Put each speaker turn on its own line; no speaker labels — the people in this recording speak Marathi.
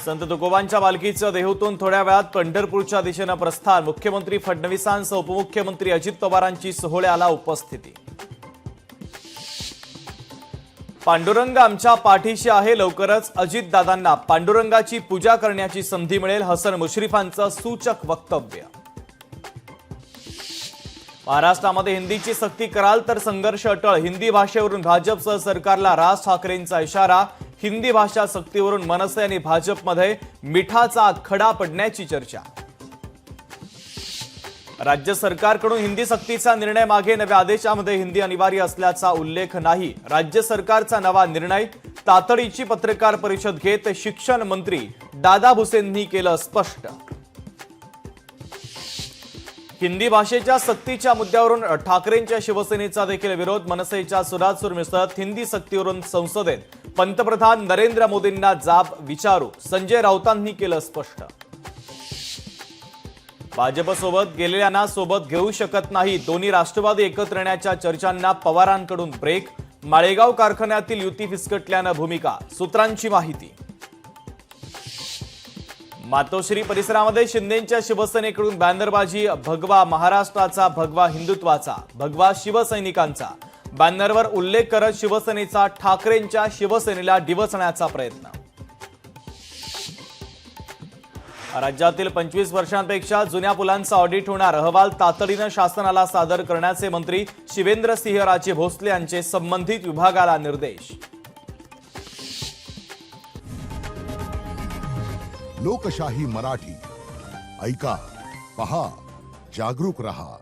संत तुकोबांच्या पालखीचं देहूतून थोड्या वेळात पंढरपूरच्या दिशेने प्रस्थान। मुख्यमंत्री फडणवीसांसह उपमुख्यमंत्री अजित पवारांची सोहळ्याला उपस्थिती। पांडुरंग आमच्या पाठीशी आहे, लवकरच अजितदादांना पांडुरंगाची पूजा करण्याची संधी मिळेल, हसन मुश्रीफांचं सूचक वक्तव्य। महाराष्ट्रामध्ये हिंदीची सक्ती कराल तर संघर्ष अटळ, हिंदी भाषेवरून भाजपसह सरकारला राज ठाकरेंचा इशारा। हिंदी भाषा सक्तीवरून मनसे आणि भाजपमध्ये मिठाचा खडा पडण्याची चर्चा। राज्य सरकारकडून हिंदी सक्तीचा निर्णय मागे, नव्या आदेशामध्ये हिंदी अनिवार्य असल्याचा उल्लेख नाही। राज्य सरकारचा नवा निर्णय, तातडीची पत्रकार परिषद घेत शिक्षण मंत्री दादा भुसेंनी केलं स्पष्ट। हिंदी भाषेच्या सक्तीच्या मुद्द्यावरून ठाकरेंच्या शिवसेनेचा देखील विरोध, मनसेच्या सुरात सूर मिसळत हिंदी सक्तीवरून संसदेत पंतप्रधान नरेंद्र मोदींना जाब विचारू, संजय राऊतांनी केलं स्पष्ट। भाजपसोबत गेलेल्यांना सोबत घेऊ शकत नाही, दोन्ही राष्ट्रवादी एकत्र येण्याच्या चर्चांना पवारांकडून ब्रेक। माळेगाव कारखान्यातील युती फिसकटल्यानं भूमिका, सूत्रांची माहिती। मातोश्री परिसरामध्ये शिंदेंच्या शिवसेनेकडून बॅनरबाजी, भगवा महाराष्ट्राचा, भगवा हिंदुत्वाचा, भगवा शिवसैनिकांचा। बॅनरवर उल्लेख करत शिवसेनेचा ठाकरेंच्या शिवसेनेला डिवचण्याचा प्रयत्न। राज्यातील 25 वर्षांपेक्षा जुन्या पुलांचा ऑडिट होणार, अहवाल तातडीने शासनाला सादर करण्याचे मंत्री शिवेंद्रसिंहराजे भोसले यांचे संबंधित विभागाला निर्देश।
लोकशाही मराठी ऐका, पहा, जागरूक रहा।